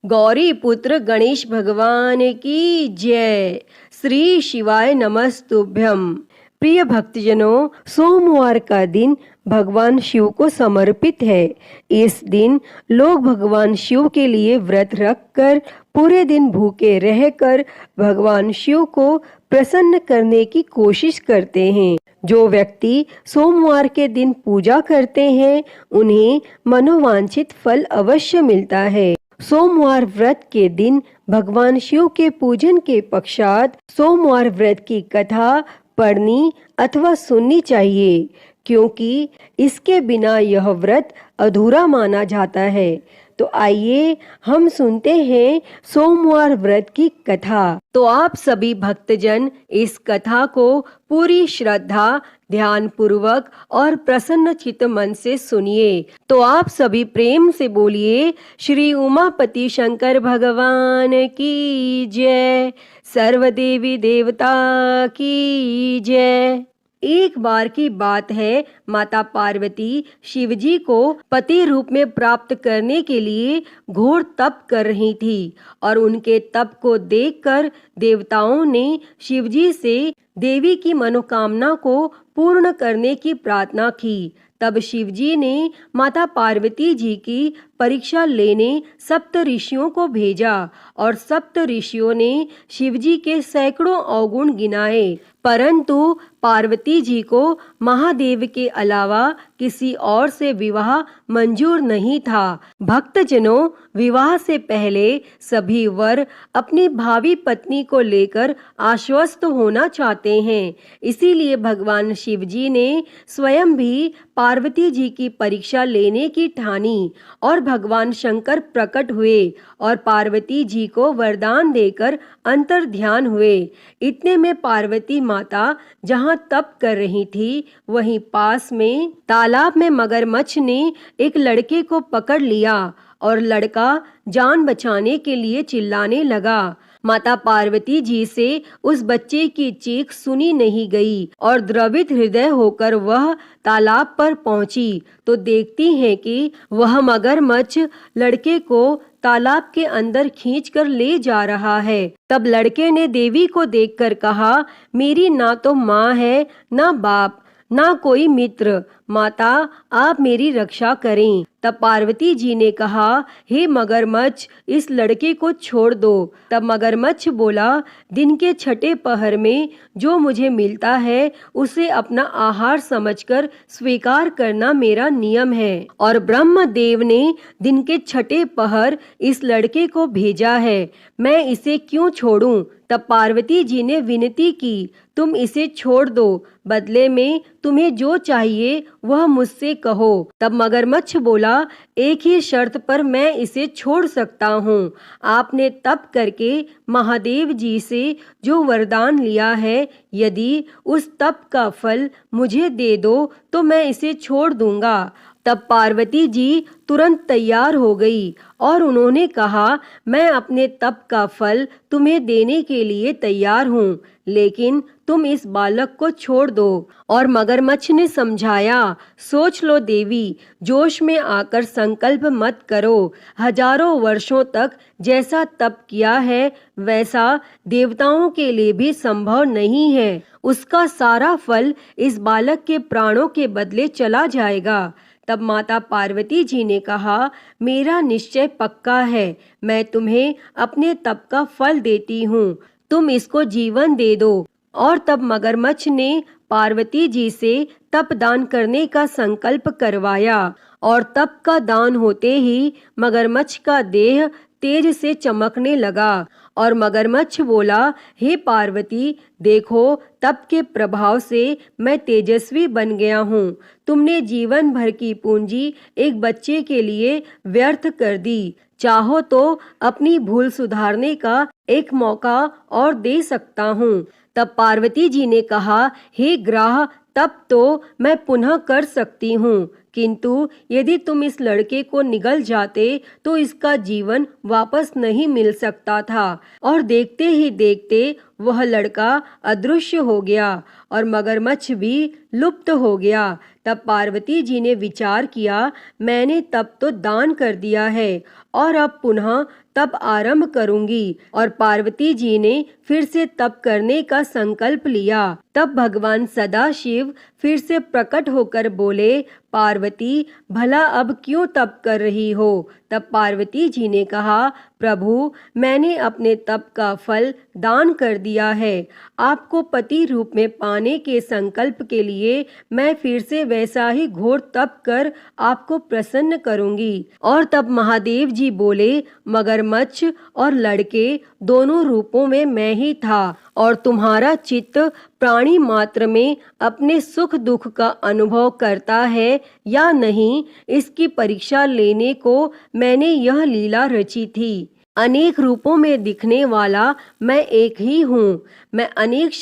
गौरी पुत्र गणेश भगवान की जय। श्री शिवाय नमस्तुभ्यम। प्रिय भक्तजनों, सोमवार का दिन भगवान शिव को समर्पित है। इस दिन लोग भगवान शिव के लिए व्रत रखकर पूरे दिन भूखे रहकर भगवान शिव को प्रसन्न करने की कोशिश करते हैं। जो व्यक्ति सोमवार के दिन पूजा करते हैं उन्हें मनोवांछित फल अवश्य मिलता है। सोमवार व्रत के दिन भगवान शिव के पूजन के पश्चात सोमवार व्रत की कथा पढ़नी अथवा सुननी चाहिए, क्योंकि इसके बिना यह व्रत अधूरा माना जाता है। तो आइए हम सुनते हैं सोमवार व्रत की कथा। तो आप सभी भक्तजन इस कथा को पूरी श्रद्धा, ध्यान पूर्वक और प्रसन्न चित्त मन से सुनिए। तो आप सभी प्रेम से बोलिए, श्री उमापति शंकर भगवान की जय, सर्वदेवी देवता की जय। एक बार की बात है, माता पार्वती शिवजी को पति रूप में प्राप्त करने के लिए घोर तप कर रही थी और उनके तप को देखकर देवताओं ने शिवजी से देवी की मनोकामना को पूर्ण करने की प्रार्थना की। तब शिवजी ने माता पार्वती जी की परीक्षा लेने सप्त ऋषियों को भेजा और सप्त ऋषियों ने शिवजी के सैकड़ों अवगुण गिनाए, परंतु पार्वती जी को महादेव के अलावा किसी और से विवाह मंजूर नहीं था। भक्तजनों, विवाह से पहले सभी वर अपनी भावी पत्नी को लेकर आश्वस्त होना चाहते हैं। इसीलिए भगवान शिवजी ने स्वयं भी पार्वती जी की परीक्षा लेने की ठानी और भगवान शंकर प्रकट हुए और पार्वती जी को वरदान देकर अंतर ध्यान हुए। इतने में पार्वती माता जहाँ तप कर रही थी, वहीं पास में तालाब में मगरमच्छ ने एक लड़के को पकड़ लिया और लड़का जान बचाने के लिए चिल्लाने लगा। माता पार्वती जी से उस बच्चे की चीख सुनी नहीं गई और द्रवित हृदय होकर वह तालाब पर पहुंची तो देखती है कि वह मगरमच्छ लड़के को तालाब के अंदर खींचकर ले जा रहा है। तब लड़के ने देवी को देखकर कहा, मेरी ना तो माँ है, ना बाप, ना कोई मित्र, माता आप मेरी रक्षा करें। तब पार्वती जी ने कहा, हे मगरमच्छ, इस लड़के को छोड़ दो। तब मगरमच्छ बोला, दिन के छठे पहर में जो मुझे मिलता है उसे अपना आहार समझकर स्वीकार करना मेरा नियम है और ब्रह्मदेव ने दिन के छठे पहर इस लड़के को भेजा है, मैं इसे क्यों छोड़ूं? तब पार्वती जी ने विनती की, तुम इसे छोड़ दो, बदले में तुम्हें जो चाहिए वह मुझसे कहो। तब मगरमच्छ बोला, एक ही शर्त पर मैं इसे छोड़ सकता हूँ। आपने तप करके महादेव जी से जो वरदान लिया है, यदि उस तप का फल मुझे दे दो तो मैं इसे छोड़ दूंगा। तब पार्वती जी तुरंत तैयार हो गई और उन्होंने कहा, मैं अपने तप का फल तुम्हें देने के लिए तैयार हूँ, लेकिन तुम इस बालक को छोड़ दो। और मगरमच्छ ने समझाया, सोच लो देवी, जोश में आकर संकल्प मत करो। हजारों वर्षों तक जैसा तप किया है वैसा देवताओं के लिए भी संभव नहीं है। उसका सारा फल इस बालक के प्राणों के बदले चला जाएगा। तब माता पार्वती जी ने कहा, मेरा निश्चय पक्का है, मैं तुम्हें अपने तप का फल देती हूँ, तुम इसको जीवन दे दो। और तब मगरमच्छ ने पार्वती जी से तप दान करने का संकल्प करवाया और तप का दान होते ही मगरमच्छ का देह तेज से चमकने लगा और मगरमच्छ बोला, हे पार्वती, देखो तप के प्रभाव से मैं तेजस्वी बन गया हूँ। तुमने जीवन भर की पूंजी एक बच्चे के लिए व्यर्थ कर दी। चाहो तो अपनी भूल सुधारने का एक मौका और दे सकता हूँ। तब पार्वती जी ने कहा, हे ग्राह, तब तो मैं पुनः कर सकती हूँ, किंतु यदि तुम इस लड़के को निगल जाते तो इसका जीवन वापस नहीं मिल सकता था। और देखते ही देखते वह लड़का अदृश्य हो गया और मगरमच्छ भी लुप्त हो गया। तब पार्वती जी ने विचार किया, मैंने तब तो दान कर दिया है और अब पुनः तप आरंभ करूंगी। और पार्वती जी ने फिर से तप करने का संकल्प लिया। तब भगवान सदाशिव फिर से प्रकट होकर बोले, पार्वती भला अब क्यों तप कर रही हो? तब पार्वती जी ने कहा, प्रभु मैंने अपने तप का फल दान कर दिया है। आपको पति रूप में पाने के संकल्प के लिए मैं फिर से वैसा ही घोर तप कर आपको प्रसन्न करूंगी। और तब महादेव जी बोले, मगरमच्छ और लड़के दोनों रूपों में मैं ही था और तुम्हारा चित्त प्राणी मात्र में अपने सुख दुख का अनुभव करता है या नहीं, इसकी परीक्षा लेने को मैंने यह लीला रची थी। अनेक रूपों में दिखने वाला मैं एक ही हूँ। मैं अनेक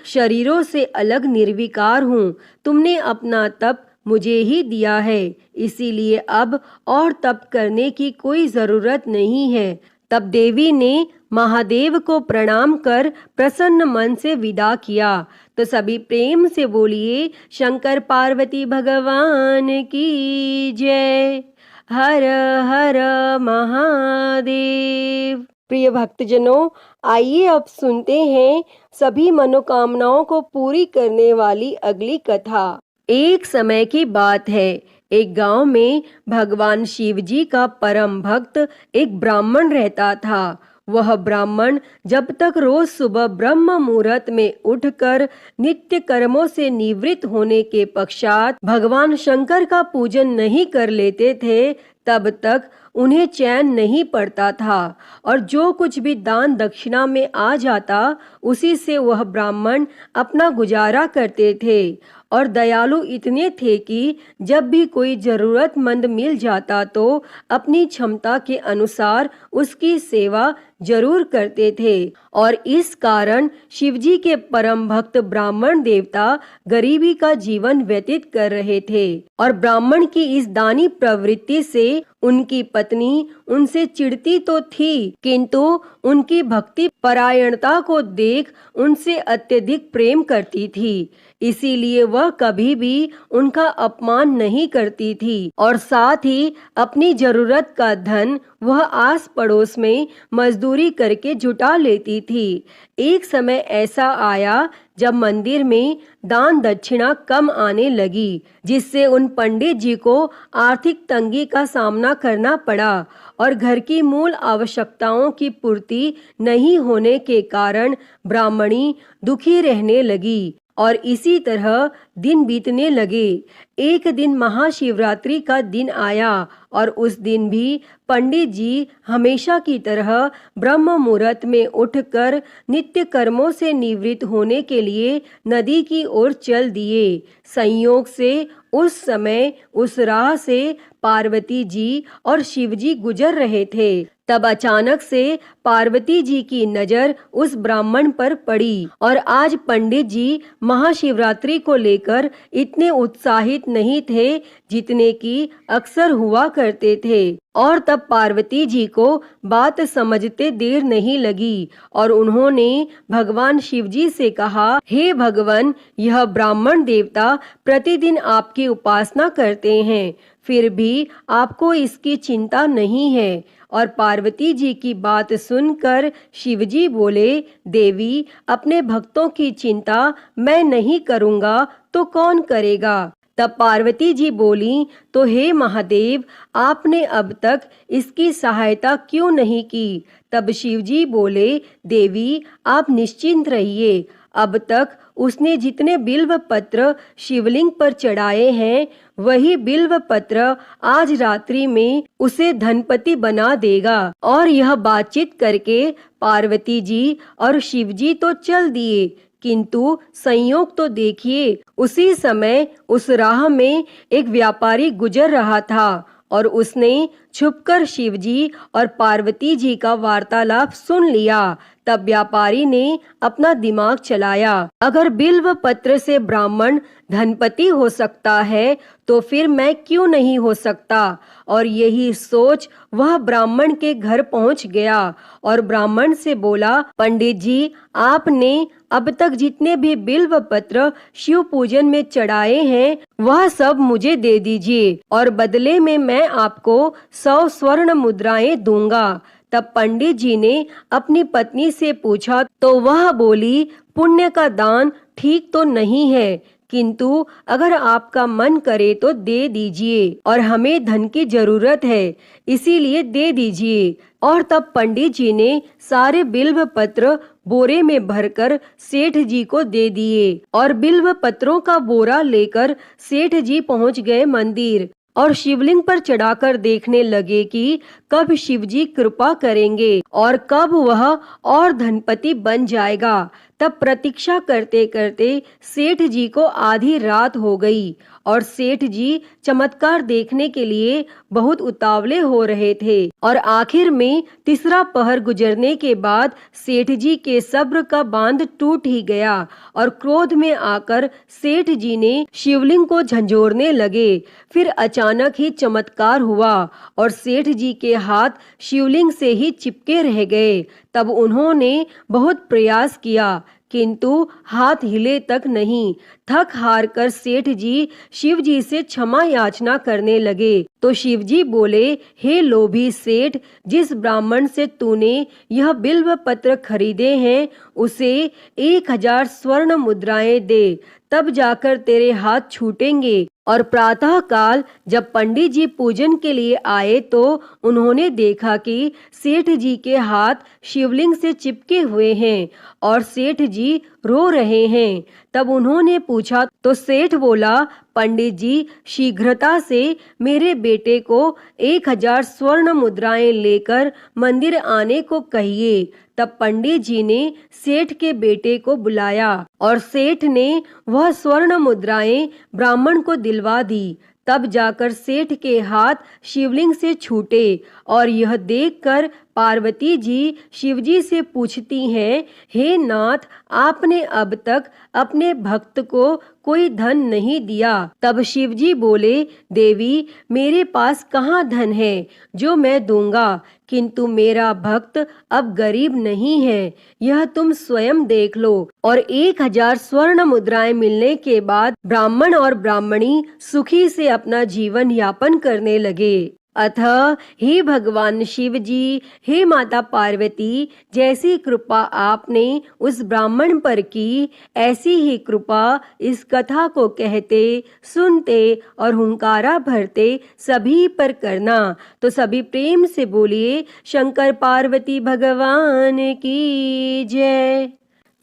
शरीरों से अलग निर्विकार हूँ। तुमने अपना तप मुझे ही दिया है, इसीलिए अब और तप करने की कोई जरूरत नहीं है। तब देवी ने महादेव को प्रणाम कर प्रसन्न मन से विदा किया। तो सभी प्रेम से बोलिए, शंकर पार्वती भगवान की जय। हर हर महादेव। प्रिय भक्तजनों, आइए अब सुनते हैं सभी मनोकामनाओं को पूरी करने वाली अगली कथा। एक समय की बात है, एक गांव में भगवान शिव जी का परम भक्त एक ब्राह्मण रहता था। वह ब्राह्मण जब तक रोज सुबह ब्रह्म मुहूर्त में उठकर नित्य कर्मों से निवृत्त होने के पश्चात भगवान शंकर का पूजन नहीं कर लेते थे, तब तक उन्हें चैन नहीं पड़ता था। और जो कुछ भी दान दक्षिणा में आ जाता, उसी से वह ब्राह्मण अपना गुजारा करते थे। और दयालु इतने थे कि जब भी कोई जरूरतमंद मिल जाता तो अपनी क्षमता के अनुसार उसकी सेवा जरूर करते थे। और इस कारण शिवजी के परम भक्त ब्राह्मण देवता गरीबी का जीवन व्यतीत कर रहे थे। और ब्राह्मण की इस दानी प्रवृत्ति से उनकी पत्नी उनसे चिढ़ती तो थी, किंतु उनकी भक्ति परायणता को देख उनसे अत्यधिक प्रेम करती थी। इसीलिए वह कभी भी उनका अपमान नहीं करती थी। और साथ ही अपनी जरूरत का धन वह आस पड़ोस में मजदूरी करके जुटा लेती थी। एक समय ऐसा आया जब मंदिर में दान दक्षिणा कम आने लगी, जिससे उन पंडित जी को आर्थिक तंगी का सामना करना पड़ा। और घर की मूल आवश्यकताओं की पूर्ति नहीं होने के कारण ब्राह्मणी दुखी रहने लगी। और इसी तरह दिन बीतने लगे। एक दिन महाशिवरात्रि का दिन आया और उस दिन भी पंडित जी हमेशा की तरह ब्रह्म मुहूर्त में उठकर नित्य कर्मों से निवृत्त होने के लिए नदी की ओर चल दिए। संयोग से उस समय उस राह से पार्वती जी और शिवजी गुजर रहे थे। तब अचानक से पार्वती जी की नजर उस ब्राह्मण पर पड़ी। और आज पंडित जी महाशिवरात्रि को लेकर इतने उत्साहित नहीं थे जितने कि अक्सर हुआ करते थे। और तब पार्वती जी को बात समझते देर नहीं लगी और उन्होंने भगवान शिव जी से कहा, हे भगवान, यह ब्राह्मण देवता प्रतिदिन आपकी उपासना करते हैं, फिर भी आपको इसकी चिंता नहीं है। और पार्वती जी की बात सुनकर शिवजी बोले, देवी, अपने भक्तों की चिंता मैं नहीं करूँगा तो कौन करेगा? तब पार्वती जी बोली, तो हे महादेव, आपने अब तक इसकी सहायता क्यों नहीं की? तब शिवजी बोले, देवी, आप निश्चिंत रहिए। अब तक उसने जितने बिल्व पत्र शिवलिंग पर चढ़ाए हैं, वही बिल्व पत्र आज रात्रि में उसे धनपति बना देगा। और यह बातचीत करके पार्वती जी और शिवजी तो चल दिए, किंतु संयोग तो देखिए, उसी समय उस राह में एक व्यापारी गुजर रहा था और उसने छुपकर शिवजी और पार्वती जी का वार्तालाप सुन लिया। तब व्यापारी ने अपना दिमाग चलाया, अगर बिल्व पत्र से ब्राह्मण धनपति हो सकता है तो फिर मैं क्यों नहीं हो सकता। और यही सोच वह ब्राह्मण के घर पहुंच गया और ब्राह्मण से बोला, पंडित जी, आपने अब तक जितने भी बिल्व पत्र शिव पूजन में चढ़ाए हैं वह सब मुझे दे दीजिए और बदले में मैं आपको 100 स्वर्ण मुद्राएं दूंगा। तब पंडित जी ने अपनी पत्नी से पूछा तो वह बोली, पुण्य का दान ठीक तो नहीं है, किंतु अगर आपका मन करे तो दे दीजिए, और हमें धन की जरूरत है, इसीलिए दे दीजिए। और तब पंडित जी ने सारे बिल्व पत्र बोरे में भरकर सेठ जी को दे दिए, और बिल्व पत्रों का बोरा लेकर सेठ जी पहुंच गए मंदिर, और शिवलिंग पर चढ़ाकर देखने लगे कि कब शिवजी कृपा करेंगे और कब वह और धनपति बन जाएगा। तब प्रतीक्षा करते करते सेठ जी को आधी रात हो गई, और सेठ जी चमत्कार देखने के लिए बहुत उतावले हो रहे थे, और आखिर में तीसरा पहर गुजरने के बाद सेठ जी के सब्र का बांध टूट ही गया, और क्रोध में आकर सेठ जी ने शिवलिंग को झंझोरने लगे। फिर अचानक ही चमत्कार हुआ, और सेठ जी के हाथ शिवलिंग से ही चिपके रह गए। तब उन्होंने बहुत प्रयास किया, किंतु हाथ हिले तक नहीं। थक हार कर सेठ जी शिव जी से क्षमा याचना करने लगे, तो शिव जी बोले, हे लोभी सेठ, जिस ब्राह्मण से तूने यह बिल्व पत्र खरीदे हैं उसे 1000 स्वर्ण मुद्राएं दे, तब जाकर तेरे हाथ छूटेंगे। और प्रातः काल जब पंडित जी पूजन के लिए आए तो उन्होंने देखा कि सेठ जी के हाथ शिवलिंग से चिपके हुए हैं और सेठ जी रो रहे हैं। तब उन्होंने पूछा तो सेठ बोला, पंडित जी, शीघ्रता से मेरे बेटे को 1000 स्वर्ण मुद्राएं लेकर मंदिर आने को कहिए। तब पंडित जी ने सेठ के बेटे को बुलाया, और सेठ ने वह स्वर्ण मुद्राएं ब्राह्मण को दिलवा दी। तब जाकर सेठ के हाथ शिवलिंग से छूटे, और यह देखकर पार्वती जी शिवजी से पूछती हैं, हे नाथ, आपने अब तक अपने भक्त को कोई धन नहीं दिया। तब शिवजी बोले, देवी, मेरे पास कहाँ धन है जो मैं दूंगा, किंतु मेरा भक्त अब गरीब नहीं है, यह तुम स्वयं देख लो। और 1000 स्वर्ण मुद्राएं मिलने के बाद ब्राह्मण और ब्राह्मणी सुखी से अपना जीवन यापन करने लगे। अतः हे भगवान शिव जी, हे माता पार्वती, जैसी कृपा आपने उस ब्राह्मण पर की, ऐसी ही कृपा इस कथा को कहते, सुनते और हुंकारा भरते सभी पर करना। तो सभी प्रेम से बोलिए, शंकर पार्वती भगवान की जय।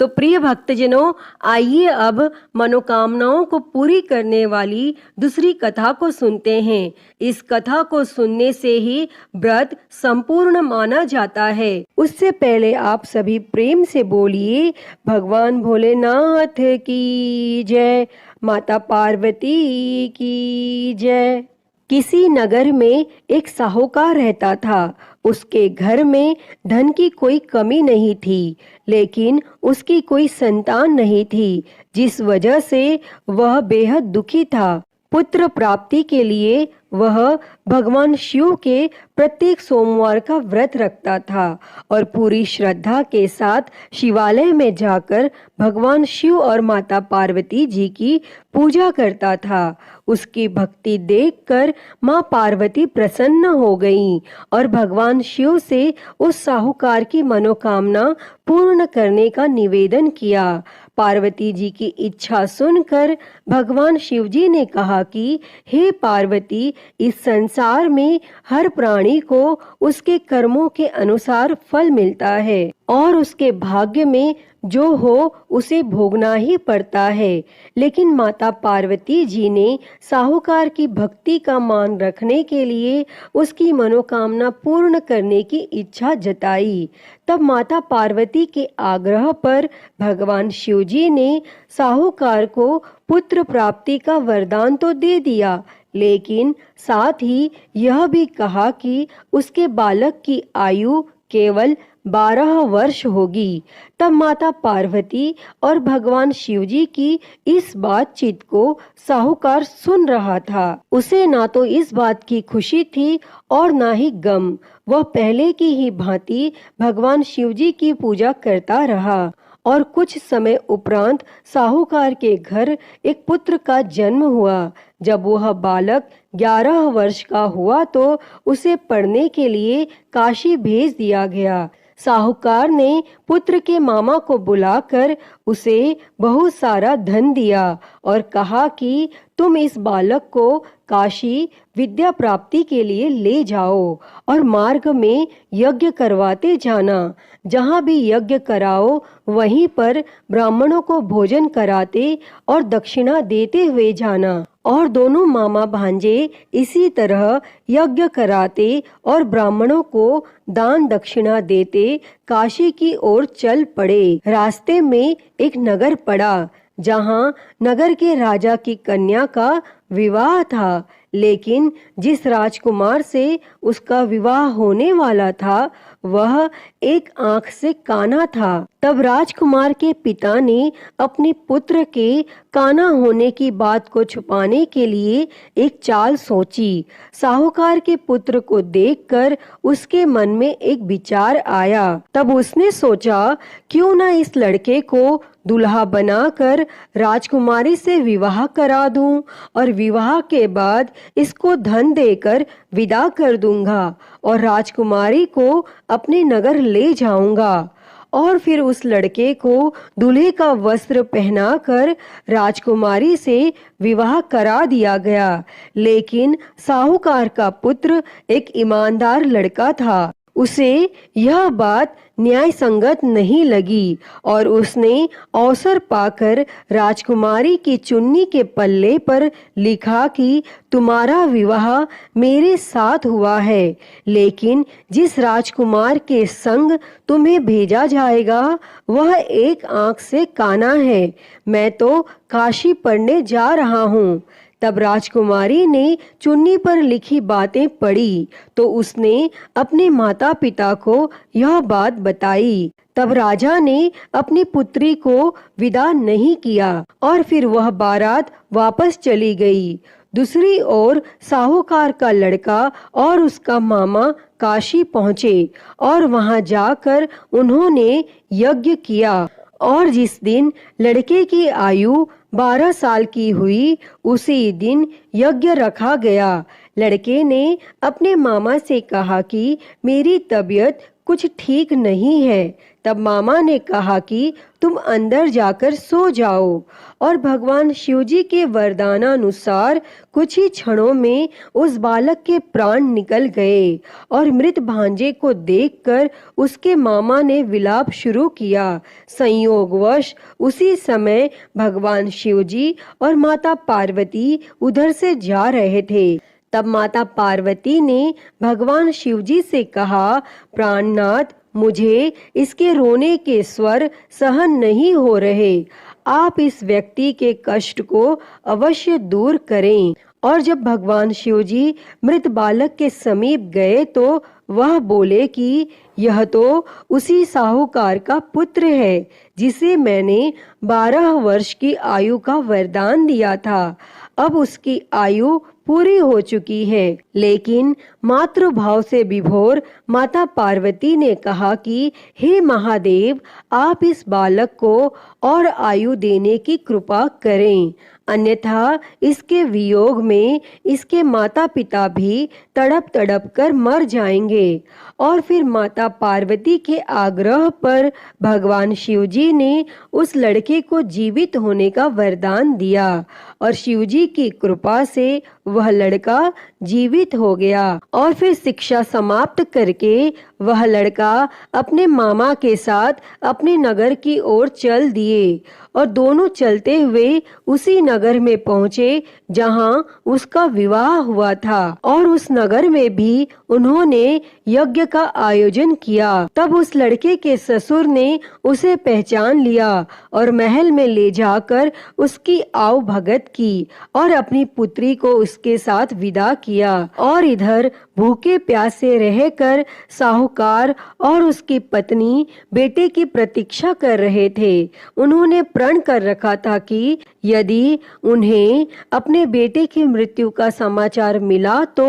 तो प्रिय भक्तजनों, आइए अब मनोकामनाओं को पूरी करने वाली दूसरी कथा को सुनते हैं। इस कथा को सुनने से ही व्रत संपूर्ण माना जाता है। उससे पहले आप सभी प्रेम से बोलिए, भगवान भोलेनाथ की जय, माता पार्वती की जय। किसी नगर में एक साहूकार रहता था। उसके घर में धन की कोई कमी नहीं थी, लेकिन उसकी कोई संतान नहीं थी, जिस वजह से वह बेहद दुखी था। पुत्र प्राप्ति के लिए वह भगवान शिव के प्रत्येक सोमवार का व्रत रखता था और पूरी श्रद्धा के साथ शिवालय में जाकर भगवान शिव और माता पार्वती जी की पूजा करता था। उसकी भक्ति देखकर माँ पार्वती प्रसन्न हो गईं और भगवान शिव से उस साहूकार की मनोकामना पूर्ण करने का निवेदन किया। पार्वती जी की इच्छा सुनकर भगवान शिव जी ने कहा कि हे पार्वती, इस संसार में हर प्राणी को उसके कर्मों के अनुसार फल मिलता है और उसके भाग्य में जो हो उसे भोगना ही पड़ता है। लेकिन माता पार्वती जी ने साहूकार की भक्ति का मान रखने के लिए उसकी मनोकामना पूर्ण करने की इच्छा जताई। तब माता पार्वती के आग्रह पर भगवान शिव जी ने साहूकार को पुत्र प्राप्ति का वरदान तो दे दिया, लेकिन साथ ही यह भी कहा कि उसके बालक की आयु केवल 12 वर्ष होगी। तब माता पार्वती और भगवान शिवजी की इस बातचीत को साहूकार सुन रहा था। उसे ना तो इस बात की खुशी थी और ना ही गम। वह पहले की ही भांति भगवान शिवजी की पूजा करता रहा और कुछ समय उपरांत साहूकार के घर एक पुत्र का जन्म हुआ। जब वह बालक 11 वर्ष का हुआ तो उसे पढ़ने के लिए काशी भेज दिया गया। साहूकार ने पुत्र के मामा को बुलाकर उसे बहुत सारा धन दिया और कहा कि तुम इस बालक को काशी विद्या प्राप्ति के लिए ले जाओ और मार्ग में यज्ञ करवाते जाना। जहाँ भी यज्ञ कराओ वहीं पर ब्राह्मणों को भोजन कराते और दक्षिणा देते हुए जाना। और दोनों मामा भांजे इसी तरह यज्ञ कराते और ब्राह्मणों को दान दक्षिणा देते काशी की ओर चल पड़े। रास्ते में एक नगर पड़ा जहाँ नगर के राजा की कन्या का विवाह था, लेकिन जिस राजकुमार से उसका विवाह होने वाला था वह एक आंख से काना था। तब राजकुमार के पिता ने अपने पुत्र के काना होने की बात को छुपाने के लिए एक चाल सोची। साहूकार के पुत्र को देखकर उसके मन में एक विचार आया। तब उसने सोचा क्यों न इस लड़के को दुल्हा बनाकर राजकुमारी से विवाह करा दूं और विवाह के बाद इसको धन देकर विदा कर दूंगा और राजकुमारी को अपने नगर ले जाऊंगा। और फिर उस लड़के को दूल्हे का वस्त्र पहनाकर राजकुमारी से विवाह करा दिया गया। लेकिन साहूकार का पुत्र एक ईमानदार लड़का था। उसे यह बात न्याय संगत नहीं लगी और उसने अवसर पाकर राजकुमारी की चुन्नी के पल्ले पर लिखा कि तुम्हारा विवाह मेरे साथ हुआ है, लेकिन जिस राजकुमार के संग तुम्हें भेजा जाएगा वह एक आंख से काना है। मैं तो काशी पढ़ने जा रहा हूँ। तब राजकुमारी ने चुन्नी पर लिखी बातें पढ़ी तो उसने अपने माता पिता को यह बात बताई। तब राजा ने अपनी पुत्री को विदा नहीं किया और फिर वह बारात वापस चली गई। दूसरी ओर साहूकार का लड़का और उसका मामा काशी पहुँचे और वहां जाकर उन्होंने यज्ञ किया और जिस दिन लड़के की आयु 12 साल की हुई उसी दिन यज्ञ रखा गया। लड़के ने अपने मामा से कहा कि मेरी तबीयत कुछ ठीक नहीं है। तब मामा ने कहा कि तुम अंदर जाकर सो जाओ और भगवान शिवजी के वरदानानुसार कुछ ही क्षणों में उस बालक के प्राण निकल गए और मृत भांजे को देखकर उसके मामा ने विलाप शुरू किया। संयोगवश उसी समय भगवान शिवजी और माता पार्वती उधर से जा रहे थे। तब माता पार्वती ने भगवान शिवजी से कहा, प्राणनाथ, मुझे इसके रोने के स्वर सहन नहीं हो रहे। आप इस व्यक्ति के कष्ट को अवश्य दूर करें। और जब भगवान शिवजी मृत बालक के समीप गए तो वह बोले कि यह तो उसी साहूकार का पुत्र है जिसे मैंने 12 वर्ष की आयु का वरदान दिया था। अब उसकी आयु पूरी हो चुकी है। लेकिन मातृभाव से विभोर माता पार्वती ने कहा कि हे महादेव, आप इस बालक को और आयु देने की कृपा करें, अन्यथा इसके वियोग में इसके माता पिता भी तड़प तड़प कर मर जाएंगे। और फिर माता पार्वती के आग्रह पर भगवान शिवजी ने उस लड़के को जीवित होने का वरदान दिया और शिवजी की कृपा से वह लड़का जीवित हो गया। और फिर शिक्षा समाप्त करके वह लड़का अपने मामा के साथ अपने नगर की ओर चल दिए और दोनों चलते हुए उसी नगर में पहुँचे जहाँ उसका विवाह हुआ था। और उस नगर में भी उन्होंने यज्ञ का आयोजन किया। तब उस लड़के के ससुर ने उसे पहचान लिया और महल में ले जाकर उसकी आव भगत की और अपनी पुत्री को उसके साथ विदा किया। और इधर भूखे प्यासे रहकर साहूकार और उसकी पत्नी बेटे की प्रतीक्षा कर रहे थे। उन्होंने प्रण कर रखा था कि यदि उन्हें अपने बेटे की मृत्यु का समाचार मिला तो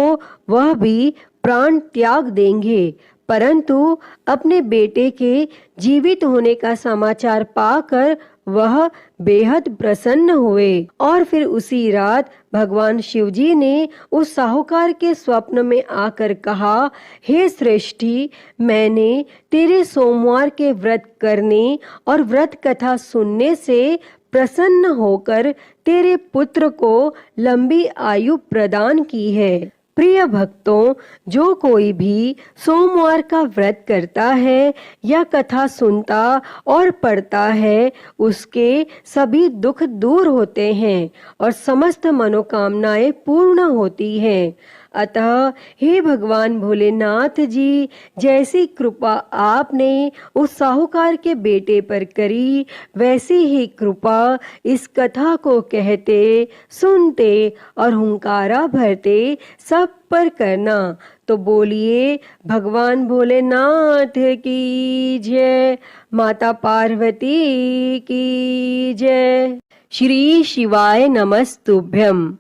वह भी प्राण त्याग देंगे। परंतु अपने बेटे के जीवित होने का समाचार पाकर वह बेहद प्रसन्न हुए और फिर उसी रात भगवान शिवजी ने उस साहूकार के स्वप्न में आकर कहा, हे श्रेष्ठी, मैंने तेरे सोमवार के व्रत करने और व्रत कथा सुनने से प्रसन्न होकर तेरे पुत्र को लंबी आयु प्रदान की है। प्रिय भक्तों, जो कोई भी सोमवार का व्रत करता है या कथा सुनता और पढ़ता है, उसके सभी दुख दूर होते हैं और समस्त मनोकामनाएं पूर्ण होती हैं। अतः हे भगवान भोलेनाथ जी, जैसी कृपा आपने उस साहूकार के बेटे पर करी, वैसी ही कृपा इस कथा को कहते, सुनते और हुंकारा भरते सब पर करना। तो बोलिए भगवान भोलेनाथ की जय, माता पार्वती की जय। श्री शिवाय नमस्तुभ्यम।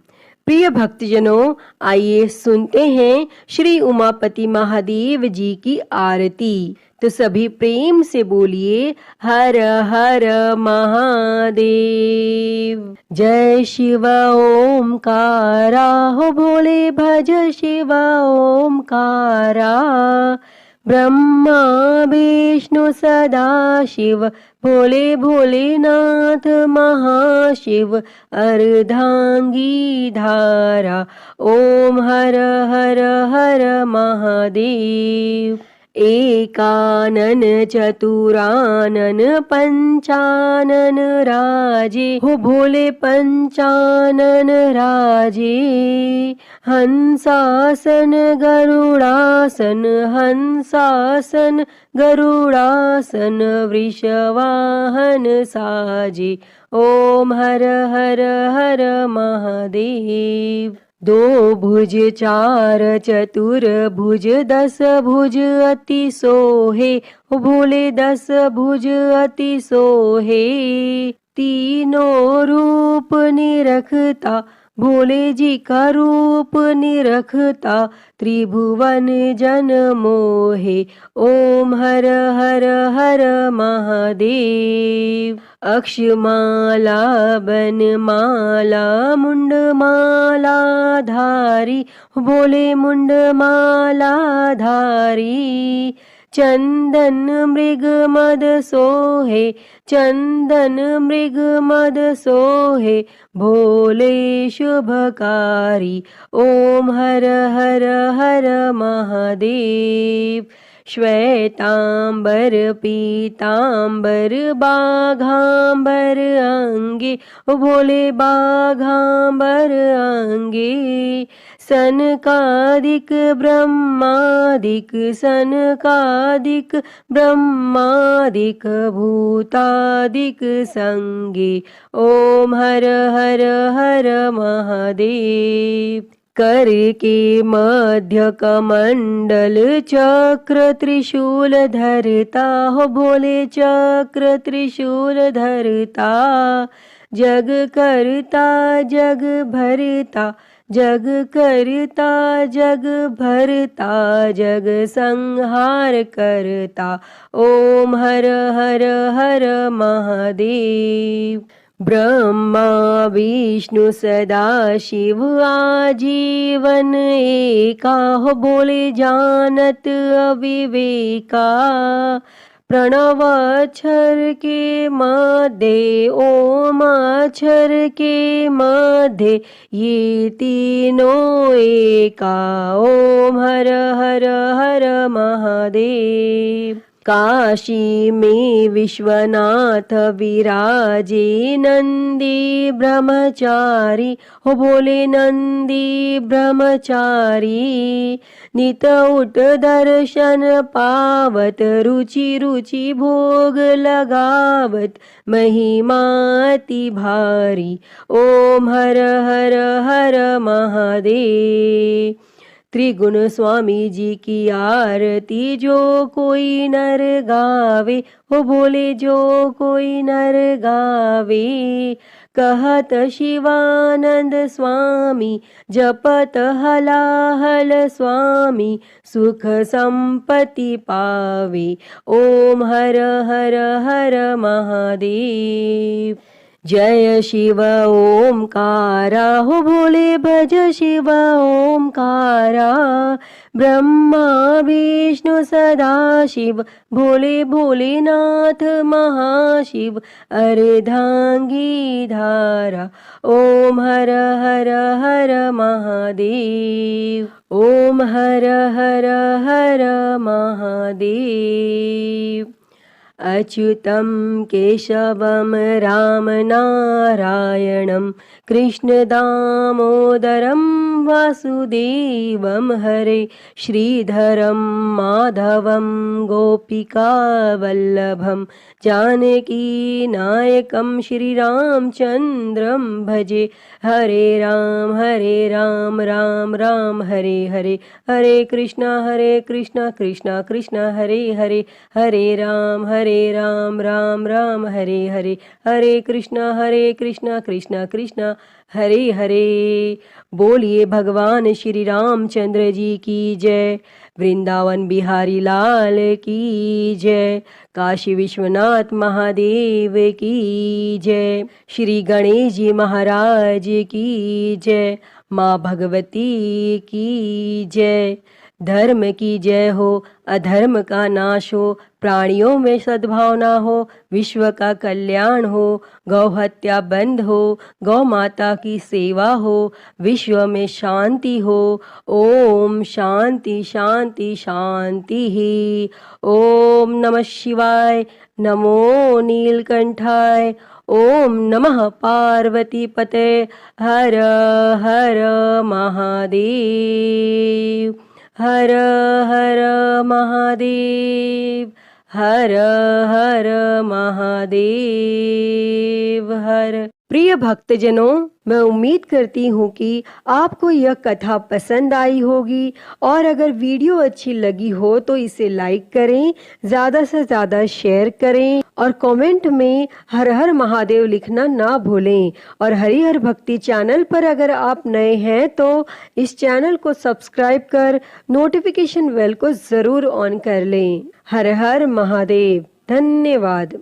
प्रिय भक्तजनों, आइए सुनते हैं श्री उमापति महादेव जी की आरती। तो सभी प्रेम से बोलिए हर हर महादेव। जय शिव ओमकारा, हो भोले भज शिव ओमकारा। ब्रह्मा विष्णु सदा शिव, भोले भोलेनाथ महाशिव। अर्धांगी धारा, ओम हर हर हर महादेव। एकानन चतुरानन पंचानन राजे, हो भोले पंचानन राजे। हंसासन गरुड़ासन, हंसासन गरुड़ासन। वृषवाहन साजे, ओम हर हर हर महादेव। दो भुज चार चतुर भुज, दस भुज अति सोहे, हो भोले दस भुज अति सोहे। तीनों रूप निरखता, भोले जी का रूप निरखता। त्रिभुवन जन मोहे, ओम हर हर हर महादेव। अक्षमाला बनमाला मुंडमाला धारी, भोले मुंडमाला धारी। चंदन मृग मद सोहे, चंदन मृग मद सोहे। भोले शुभकारी, ओम हर हर हर महादेव। श्वेतांबर पीतांबर बाघांबर अंगे, भोले बाघांबर अंगे। सनकादिक ब्रह्मादिक, सनकादिक ब्रह्मादिक। भूतादिक संगे, ओम हर हर हर महादेव। कर के मध्य कमंडल चक्र त्रिशूल धरता, हो भोले चक्र त्रिशूल धरता। जग करता जग भरता, जग करता जग भरता। जग संहार करता, ओम हर हर हर महादेव। ब्रह्मा विष्णु सदा शिव आजीवन एका, हो बोले जानत अविवेका। प्रणव अक्षर के मध्य, ओम अक्षर के मध्य। ये तीनों एका, ओम हर हर हर महादेव। काशी में विश्वनाथ विराजे नंदी ब्रह्मचारी, हो बोले नंदी ब्रह्मचारी। नित उठ दर्शन पावत, रुचि रुचि भोग लगावत। महिमा अति भारी, ओम हर हर हर महादेव। त्रिगुण स्वामी जी की आरती जो कोई नर गावे, हो बोले जो कोई नर गावे। कहत शिवानंद स्वामी जपत हलाहल स्वामी, सुख संपत्ति पावे। ओम हर हर हर महादेव। जय शिव ओमकारा, हो भोले भज शिव ओमकारा। ब्रह्मा विष्णु सदा शिव, भोले भोलेनाथ महाशिव। अर्धांगी धारा, ओम हर हर हर महादेव। ओम हर हर हर महादेव। अच्युतं केशवं राम नारायणं कृष्ण दामोदरं वासुदेवं हरे। श्रीधरं माधवं गोपिकावल्लभं जानकी नायकं श्रीरामचन्द्रं भजे। हरे राम राम राम हरे हरे, हरे कृष्णा कृष्णा कृष्णा हरे हरे। हरे राम राम राम हरे हरे, हरे कृष्णा कृष्णा कृष्णा हरे हरे। बोलिए भगवान श्री रामचंद्र जी की जय। वृंदावन बिहारी लाल की जय। काशी विश्वनाथ महादेव की जय। श्री गणेश जी महाराज की जय। माँ भगवती की जय। धर्म की जय हो, अधर्म का नाश हो, प्राणियों में सद्भावना हो, विश्व का कल्याण हो, गौ हत्या बंद हो, गौ माता की सेवा हो, विश्व में शांति हो। ओम शांति शांति शांति ही। ओम नमः शिवाय, नमो नीलकंठाय। ओम नमः पार्वती पते, हर हर महादेव। हर हर महादेव, हर हर महादेव हर। प्रिय भक्तजनों, मैं उम्मीद करती हूँ कि आपको यह कथा पसंद आई होगी, और अगर वीडियो अच्छी लगी हो तो इसे लाइक करें, ज़्यादा से ज़्यादा शेयर करें, और कमेंट में हर हर महादेव लिखना ना भूलें। और हरिहर भक्ति चैनल पर अगर आप नए हैं तो इस चैनल को सब्सक्राइब कर नोटिफिकेशन बेल को ज़रूर ऑन कर लें। हर हर महादेव। धन्यवाद।